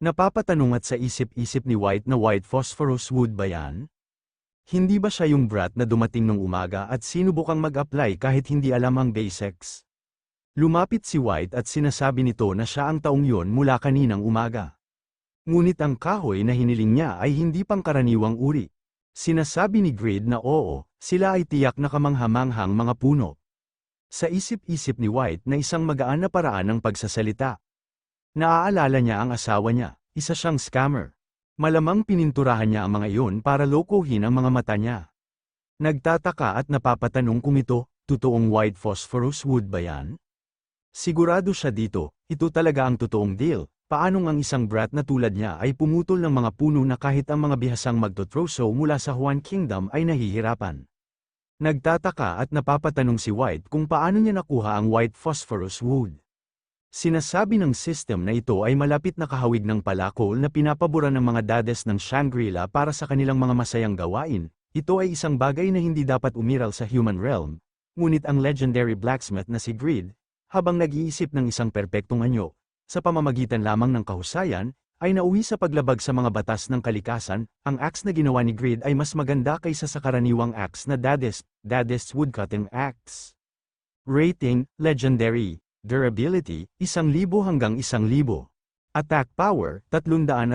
Napapatanong at sa isip-isip ni White na white phosphorus wood ba yan? Hindi ba siya yung brat na dumating nung umaga at sinubukang mag-apply kahit hindi alam ang basics? Lumapit si White at sinasabi nito na siya ang taong yon mula kaninang umaga. Ngunit ang kahoy na hiniling niya ay hindi pangkaraniwang uri. Sinasabi ni Grid na oo, sila ay tiyak na kamanghamanghang mga puno. Sa isip-isip ni White na isang magaan na paraan ng pagsasalita. Naaalala niya ang asawa niya, isa siyang scammer. Malamang pininturahan niya ang mga iyon para lokohin ang mga mata niya. Nagtataka at napapatanong kung ito, totoong white phosphorus wood ba yan? Sigurado siya dito, ito talaga ang totoong deal. Paanong ang isang brat na tulad niya ay pumutol ng mga puno na kahit ang mga bihasang magtotroso mula sa Juan Kingdom ay nahihirapan. Nagtataka at napapatanong si White kung paano niya nakuha ang white phosphorus wood. Sinasabi ng system na ito ay malapit na kahawig ng palakol na pinapabura ng mga dades ng Shangri-La para sa kanilang mga masayang gawain. Ito ay isang bagay na hindi dapat umiral sa human realm. Ngunit ang legendary blacksmith na si Grid, habang nag-iisip ng isang perpektong anyo, sa pamamagitan lamang ng kahusayan, ay nauwi sa paglabag sa mga batas ng kalikasan. Ang axe na ginawa ni Grid ay mas maganda kaysa sa karaniwang axe na Dadist woodcutting axe. Rating, Legendary. Durability, 1,000 hanggang 1,000. Attack power, 310.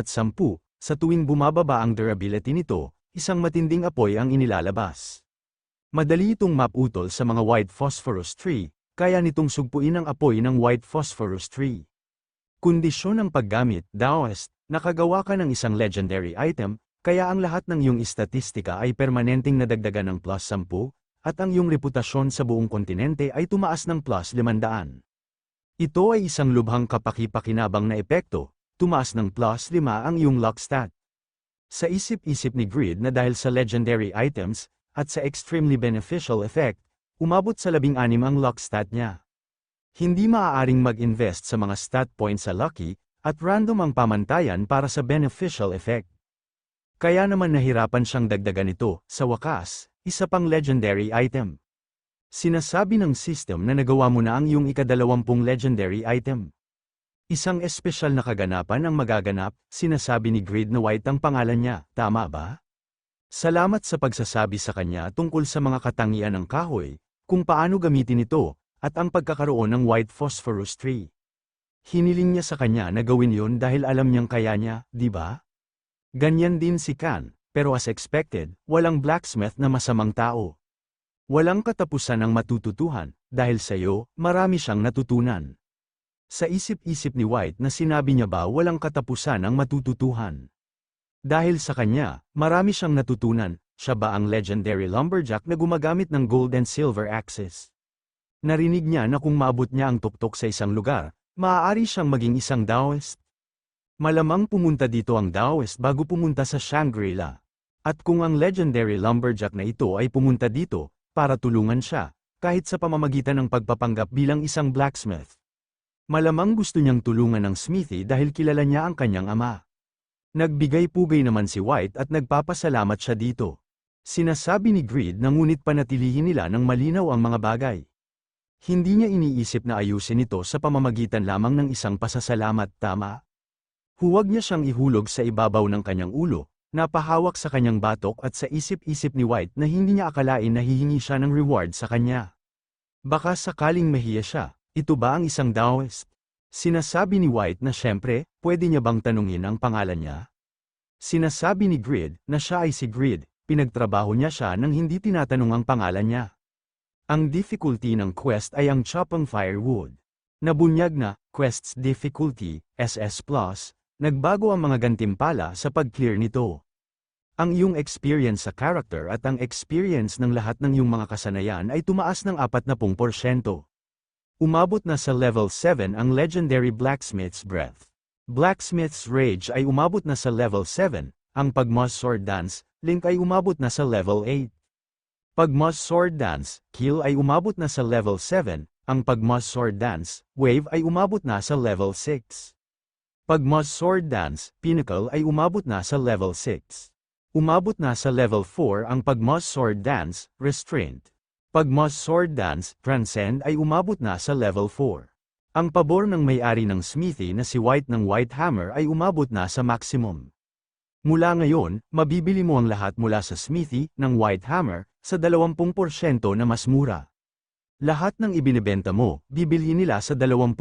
Sa tuwing bumababa ang durability nito, isang matinding apoy ang inilalabas. Madali itong maputol sa mga white phosphorus tree, kaya nitong sugpuin ang apoy ng white phosphorus tree. Kondisyon ng paggamit, Daoist, nakagawa ka ng isang legendary item, kaya ang lahat ng iyong istatistika ay permanenteng nadagdagan ng plus 10, at ang iyong reputasyon sa buong kontinente ay tumaas ng plus 500. Ito ay isang lubhang kapaki-pakinabang na epekto, tumaas ng plus 5 ang iyong luck stat. Sa isip-isip ni Grid na dahil sa legendary items, at sa extremely beneficial effect, umabot sa 16 ang luck stat niya. Hindi maaaring mag-invest sa mga stat points sa lucky, at random ang pamantayan para sa beneficial effect. Kaya naman nahirapan siyang dagdagan ito, sa wakas, isa pang legendary item. Sinasabi ng system na nagawa mo na ang iyong ika-20 legendary item. Isang espesyal na kaganapan ang magaganap, sinasabi ni Grid na White ang pangalan niya, tama ba? Salamat sa pagsasabi sa kanya tungkol sa mga katangian ng kahoy, kung paano gamitin ito, at ang pagkakaroon ng white phosphorus tree. Hiniling niya sa kanya na gawin yon dahil alam niyang kaya niya, di ba? Ganyan din si Khan, pero as expected, walang blacksmith na masamang tao. Walang katapusan ang matututuhan, dahil sa iyo, marami siyang natutunan. Sa isip-isip ni White na sinabi niya ba walang katapusan ang matututuhan. Dahil sa kanya, marami siyang natutunan, siya ba ang legendary lumberjack na gumagamit ng gold and silver axes? Narinig niya na kung maabot niya ang tuktok sa isang lugar, maaari siyang maging isang Daoist. Malamang pumunta dito ang Daoist bago pumunta sa Shangri-La. At kung ang legendary lumberjack na ito ay pumunta dito, para tulungan siya, kahit sa pamamagitan ng pagpapanggap bilang isang blacksmith. Malamang gusto niyang tulungan ng Smithy dahil kilala niya ang kanyang ama. Nagbigay-pugay naman si White at nagpapasalamat siya dito. Sinasabi ni Grid na ngunit panatilihin nila ng malinaw ang mga bagay. Hindi niya iniisip na ayusin ito sa pamamagitan lamang ng isang pasasalamat, tama? Huwag niya siyang ihulog sa ibabaw ng kanyang ulo. Napahawak sa kanyang batok at sa isip-isip ni White na hindi niya akalain na hihingi siya ng reward sa kanya. Baka sakaling mahiya siya, ito ba ang isang Daoist? Sinasabi ni White na syempre, pwede niya bang tanungin ang pangalan niya? Sinasabi ni Grid na siya ay si Grid, pinagtrabaho niya siya nang hindi tinatanong ang pangalan niya. Ang difficulty ng quest ay ang chopping firewood. Nabunyag na, quest's difficulty, SS+, nagbago ang mga gantimpala sa pag-clear nito. Ang iyong experience sa character at ang experience ng lahat ng iyong mga kasanayan ay tumaas ng 40%. Umabot na sa level 7 ang legendary Blacksmith's Breath. Blacksmith's Rage ay umabot na sa level 7, ang Pagmoss Sword Dance, Link ay umabot na sa level 8. Pagmoss Sword Dance, Kill ay umabot na sa level 7, ang Pagmoss Sword Dance, Wave ay umabot na sa level 6. Pagmoss Sword Dance, Pinnacle ay umabot na sa level 6. Umabot na sa level 4 ang Pagmoss Sword Dance, Restraint. Pagmoss Sword Dance, Transcend ay umabot na sa level 4. Ang pabor ng may-ari ng smithy na si White ng White Hammer ay umabot na sa maximum. Mula ngayon, mabibili mo ang lahat mula sa smithy ng White Hammer sa 20% na mas mura. Lahat ng ibinebenta mo, bibilhin nila sa 20%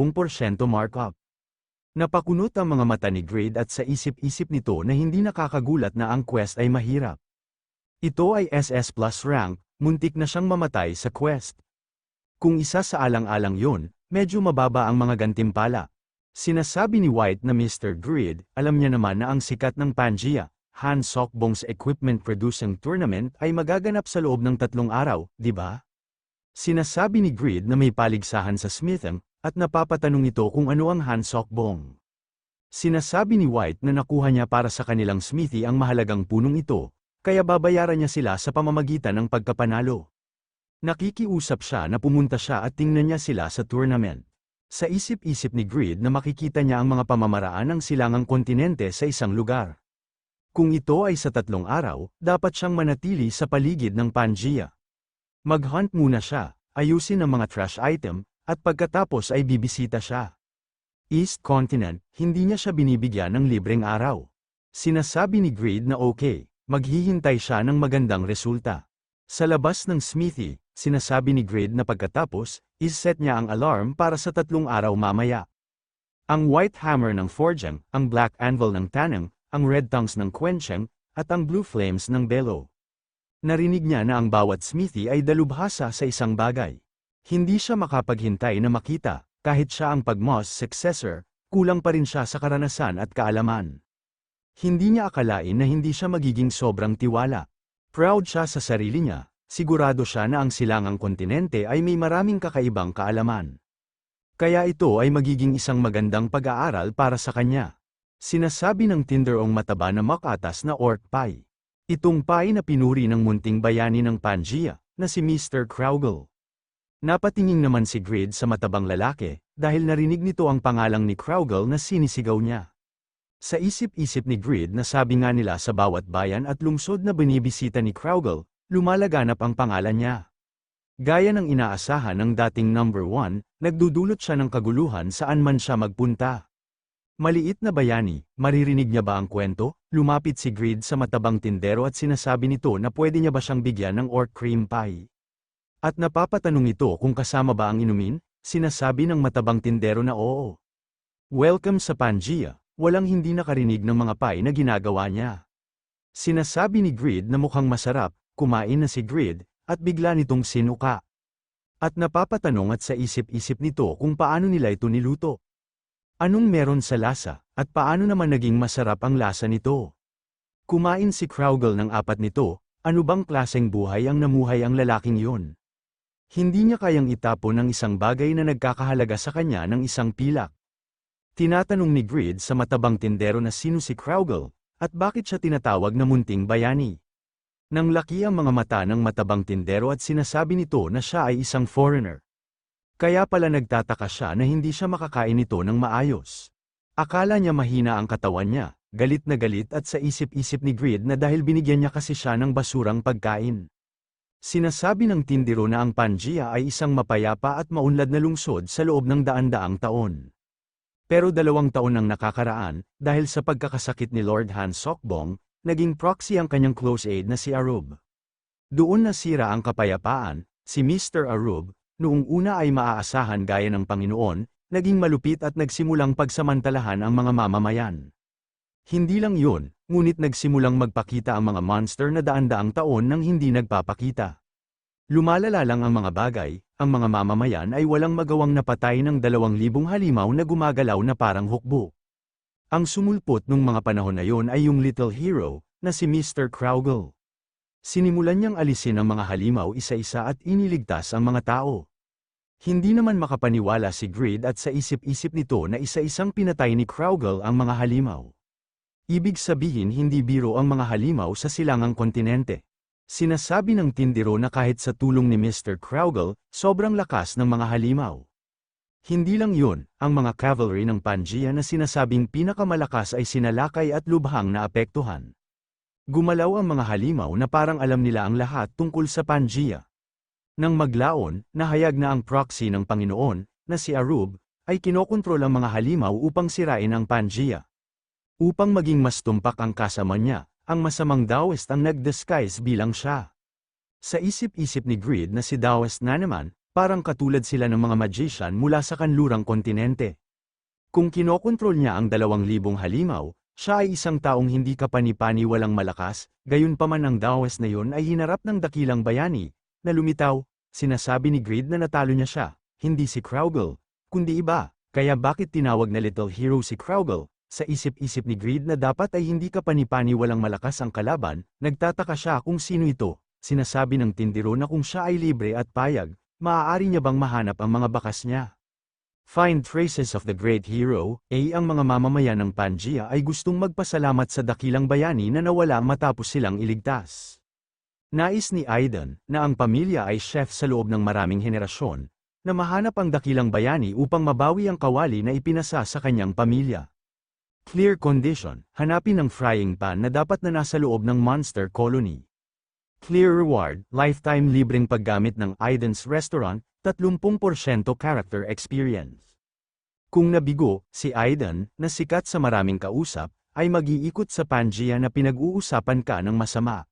markup. Napakunot ang mga mata ni Grid at sa isip-isip nito na hindi nakakagulat na ang quest ay mahirap. Ito ay SS plus rank, muntik na siyang mamatay sa quest. Kung isa sa alang-alang yon, medyo mababa ang mga gantimpala. Sinasabi ni White na Mr. Grid, alam niya naman na ang sikat ng Pangea, Han Sokbong's Equipment Producing Tournament ay magaganap sa loob ng 3 araw, di ba? Sinasabi ni Grid na may paligsahan sa Smitham, at napapatanong ito kung ano ang Han Sokbong. Sinasabi ni White na nakuha niya para sa kanilang smithy ang mahalagang punong ito, kaya babayaran niya sila sa pamamagitan ng pagkapanalo. Nakikiusap siya na pumunta siya at tingnan niya sila sa tournament. Sa isip-isip ni Grid na makikita niya ang mga pamamaraan ng silangang kontinente sa isang lugar. Kung ito ay sa 3 araw, dapat siyang manatili sa paligid ng Pangea. Mag-hunt muna siya, ayusin ang mga trash item, at pagkatapos ay bibisita siya. East Continent, hindi niya siya binibigyan ng libreng araw. Sinasabi ni Grid na okay, maghihintay siya ng magandang resulta. Sa labas ng smithy, sinasabi ni Grid na pagkatapos, is-set niya ang alarm para sa 3 araw mamaya. Ang White Hammer ng Forjang, ang Black Anvil ng Tanang, ang Red Tongues ng Quencheng, at ang Blue Flames ng Belo. Narinig niya na ang bawat smithy ay dalubhasa sa isang bagay. Hindi siya makapaghintay na makita, kahit siya ang Pagmos successor, kulang pa rin siya sa karanasan at kaalaman. Hindi niya akalain na hindi siya magiging sobrang tiwala. Proud siya sa sarili niya, sigurado siya na ang silangang kontinente ay may maraming kakaibang kaalaman. Kaya ito ay magiging isang magandang pag-aaral para sa kanya. Sinasabi ng tinderong mataba na makatas na orc pie. Itong pie na pinuri ng munting bayani ng Pangea, na si Mr. Kraugle. Napatingin naman si Grid sa matabang lalaki, dahil narinig nito ang pangalang ni Kraugle na sinisigaw niya. Sa isip-isip ni Grid na sabi nga nila sa bawat bayan at lungsod na binibisita ni Kraugle, lumalaganap ang pangalan niya. Gaya ng inaasahan ng dating number 1, nagdudulot siya ng kaguluhan saan man siya magpunta. Maliit na bayani, maririnig niya ba ang kwento? Lumapit si Grid sa matabang tindero at sinasabi nito na pwede niya ba siyang bigyan ng orc cream pie. At napapatanong ito kung kasama ba ang inumin, sinasabi ng matabang tindero na oo. Welcome sa Pangea, walang hindi nakarinig ng mga pie na ginagawa niya. Sinasabi ni Grid na mukhang masarap, kumain na si Grid, at bigla nitong sinuka. At napapatanong at sa isip-isip nito kung paano nila ito niluto. Anong meron sa lasa, at paano naman naging masarap ang lasa nito? Kumain si Kraugle ng 4 nito, ano bang klaseng buhay ang namuhay ang lalaking yon? Hindi niya kayang itapon ang isang bagay na nagkakahalaga sa kanya ng isang pilak. Tinatanong ni Grid sa matabang tindero na sino si Kraugle, at bakit siya tinatawag na munting bayani. Nang laki ang mga mata ng matabang tindero at sinasabi nito na siya ay isang foreigner. Kaya pala nagtataka siya na hindi siya makakain ito ng maayos. Akala niya mahina ang katawan niya, galit na galit at sa isip-isip ni Grid na dahil binigyan niya kasi siya ng basurang pagkain. Sinasabi ng tindero na ang Pangea ay isang mapayapa at maunlad na lungsod sa loob ng daan-daang taon. Pero 2 taon nang nakakaraan, dahil sa pagkakasakit ni Lord Han Sokbong, naging proxy ang kanyang close aide na si Arub. Doon nasira ang kapayapaan, si Mr. Arub, noong una ay maaasahan gaya ng Panginoon, naging malupit at nagsimulang pagsamantalahan ang mga mamamayan. Hindi lang yun, ngunit nagsimulang magpakita ang mga monster na daan-daang taon nang hindi nagpapakita. Lumalala lang ang mga bagay, ang mga mamamayan ay walang magawang napatay ng 2,000 halimaw na gumagalaw na parang hukbo. Ang sumulpot nung mga panahon na yon ay yung little hero, na si Mr. Kraugle. Sinimulan niyang alisin ang mga halimaw isa-isa at iniligtas ang mga tao. Hindi naman makapaniwala si Grid at sa isip-isip nito na isa-isang pinatay ni Kraugle ang mga halimaw. Ibig sabihin hindi biro ang mga halimaw sa silangang kontinente. Sinasabi ng tindero na kahit sa tulong ni Mr. Kraugle, sobrang lakas ng mga halimaw. Hindi lang yun, ang mga cavalry ng Pangea na sinasabing pinakamalakas ay sinalakay at lubhang naapektuhan. Gumalaw ang mga halimaw na parang alam nila ang lahat tungkol sa Pangea. Nang maglaon, nahayag na ang proxy ng Panginoon, na si Arub, ay kinokontrol ang mga halimaw upang sirain ang Pangaea. Upang maging mas tumpak ang kasama niya, ang masamang Taoist ang nag-disguise bilang siya. Sa isip-isip ni Greed na si Taoist na naman, parang katulad sila ng mga magician mula sa kanlurang kontinente. Kung kinokontrol niya ang 2,000 halimaw, siya ay isang taong hindi kapani-pani walang malakas, gayunpaman ang Taoist na yon ay hinarap ng dakilang bayani, na lumitaw. Sinasabi ni Greed na natalo niya siya, hindi si Kraugle, kundi iba, kaya bakit tinawag na Little Hero si Kraugle? Sa isip-isip ni Greed na dapat ay hindi kapani-pani walang malakas ang kalaban, nagtataka siya kung sino ito. Sinasabi ng tindero na kung siya ay libre at payag, maaari niya bang mahanap ang mga bakas niya? Find traces of the great hero, ang mga mamamayan ng Pangaea ay gustong magpasalamat sa dakilang bayani na nawala matapos silang iligtas. Nais ni Aiden, na ang pamilya ay chef sa loob ng maraming henerasyon, na mahanap ang dakilang bayani upang mabawi ang kawali na ipinasa sa kanyang pamilya. Clear condition, hanapin ang frying pan na dapat na nasa loob ng monster colony. Clear reward, lifetime libreng paggamit ng Aiden's Restaurant, 30% character experience. Kung nabigo, si Aiden, na sikat sa maraming kausap, ay mag-iikot sa Pangaea na pinag-uusapan ka ng masama.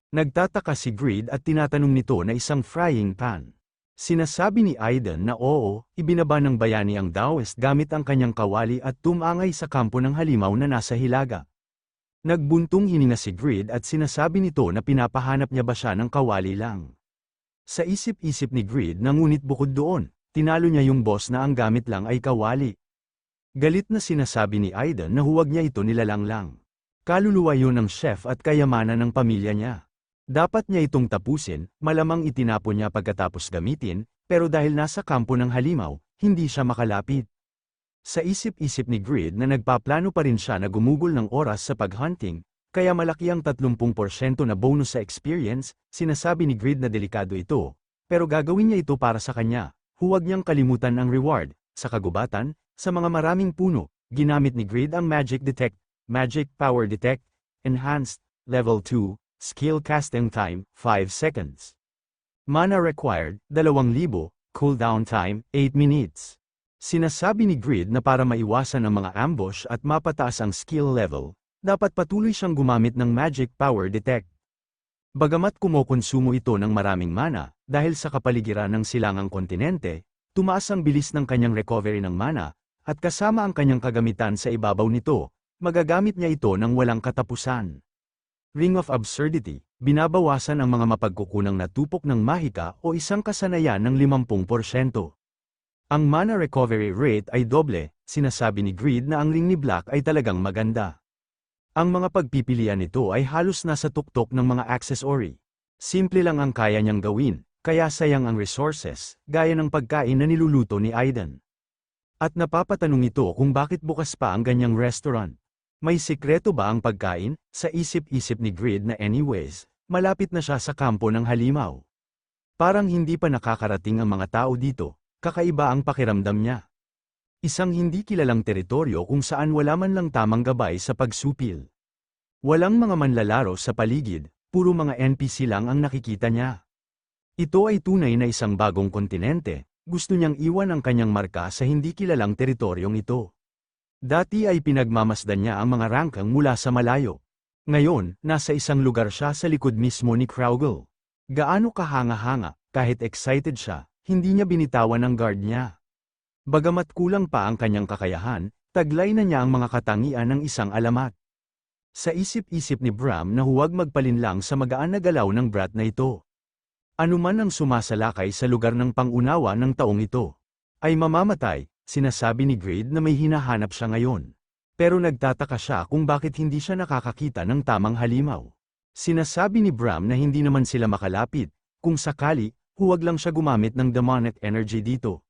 Nagtataka si Greed at tinatanong nito na isang frying pan. Sinasabi ni Aiden na oo, ibinaba ng bayani ang Taoist gamit ang kanyang kawali at tumangay sa kampo ng halimaw na nasa hilaga. Nagbuntong hininga si Greed at sinasabi nito na pinapahanap niya ba siya ng kawali lang. Sa isip-isip ni Greed na ngunit bukod doon, tinalo niya yung boss na ang gamit lang ay kawali. Galit na sinasabi ni Aiden na huwag niya ito nilalang lang. Kaluluwa yun ng chef at kayamanan ng pamilya niya. Dapat niya itong tapusin, malamang itinapon niya pagkatapos gamitin, pero dahil nasa kampo ng halimaw, hindi siya makalapit. Sa isip-isip ni Greed na nagpaplano pa rin siya na gumugol ng oras sa paghunting, kaya malaki ang 30% na bonus sa experience, sinasabi ni Greed na delikado ito, pero gagawin niya ito para sa kanya. Huwag niyang kalimutan ang reward. Sa kagubatan, sa mga maraming puno, ginamit ni Greed ang Magic Detect, Magic Power Detect, Enhanced, Level 2, Skill Casting Time, 5 seconds. Mana required, 2,000, cooldown time, 8 minutes. Sinasabi ni Greed na para maiwasan ang mga ambush at mapataas ang skill level, dapat patuloy siyang gumamit ng Magic Power Detect. Bagamat kumokonsumo ito ng maraming mana, dahil sa kapaligiran ng silangang kontinente, tumaas ang bilis ng kanyang recovery ng mana, at kasama ang kanyang kagamitan sa ibabaw nito, magagamit niya ito ng walang katapusan. Ring of Absurdity, binabawasan ang mga mapagkukunang natupok ng mahika o isang kasanayan ng 50%. Ang mana recovery rate ay doble, sinasabi ni Greed na ang ring ni Black ay talagang maganda. Ang mga pagpipilian nito ay halos nasa tuktok ng mga accessory. Simple lang ang kaya niyang gawin, kaya sayang ang resources, gaya ng pagkain na niluluto ni Aiden. At napapatanong ito kung bakit bukas pa ang ganyang restaurant. May sikreto ba ang pagkain? Sa isip-isip ni Greed na anyways, malapit na siya sa kampo ng halimaw. Parang hindi pa nakakarating ang mga tao dito, kakaiba ang pakiramdam niya. Isang hindi kilalang teritoryo kung saan wala man lang tamang gabay sa pagsupil. Walang mga manlalaro sa paligid, puro mga NPC lang ang nakikita niya. Ito ay tunay na isang bagong kontinente, gusto niyang iwan ang kanyang marka sa hindi kilalang teritoryong ito. Dati ay pinagmamasdan niya ang mga rangkang mula sa malayo. Ngayon, nasa isang lugar siya sa likod mismo ni Kraugle. Gaano kahanga-hanga, kahit excited siya, hindi niya binitawan ang guard niya. Bagamat kulang pa ang kanyang kakayahan, taglay na niya ang mga katangian ng isang alamat. Sa isip-isip ni Bram na huwag magpalinlang sa magaan na galaw ng brat na ito. Anuman ang sumasalakay sa lugar ng pangunawa ng taong ito, ay mamamatay. Sinasabi ni Greed na may hinahanap siya ngayon. Pero nagtataka siya kung bakit hindi siya nakakakita ng tamang halimaw. Sinasabi ni Bram na hindi naman sila makalapit, kung sakali, huwag lang siya gumamit ng demonic energy dito.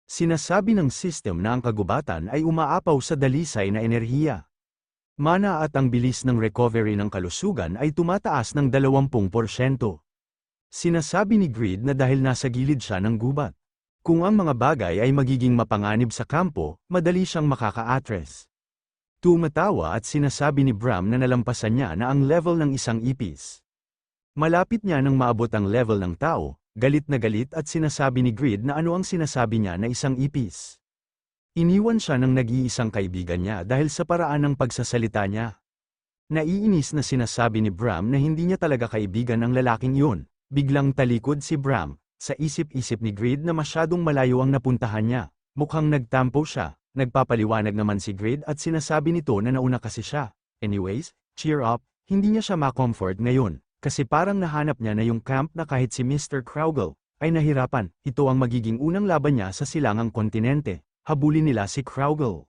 Sinasabi ng system na ang kagubatan ay umaapaw sa dalisay na enerhiya. Mana at ang bilis ng recovery ng kalusugan ay tumataas ng 20%. Sinasabi ni Greed na dahil nasa gilid siya ng gubat. Kung ang mga bagay ay magiging mapanganib sa kampo, madali siyang makaka-address. Tumatawa at sinasabi ni Bram na nalampasan niya na ang level ng isang ipis. Malapit niya nang maabot ang level ng tao, galit na galit at sinasabi ni Greed na ano ang sinasabi niya na isang ipis. Iniwan siya ng nag-iisang kaibigan niya dahil sa paraan ng pagsasalita niya. Naiinis na sinasabi ni Bram na hindi niya talaga kaibigan ang lalaking iyon. Biglang talikod si Bram, sa isip-isip ni Grid na masyadong malayo ang napuntahan niya. Mukhang nagtampo siya, nagpapaliwanag naman si Grid at sinasabi nito na nauna kasi siya. Anyways, cheer up, hindi niya siya ma-comfort ngayon, kasi parang nahanap niya na yung camp na kahit si Mr. Kraugle ay nahirapan. Ito ang magiging unang laban niya sa silangang kontinente. Habulin nila si Kraugle.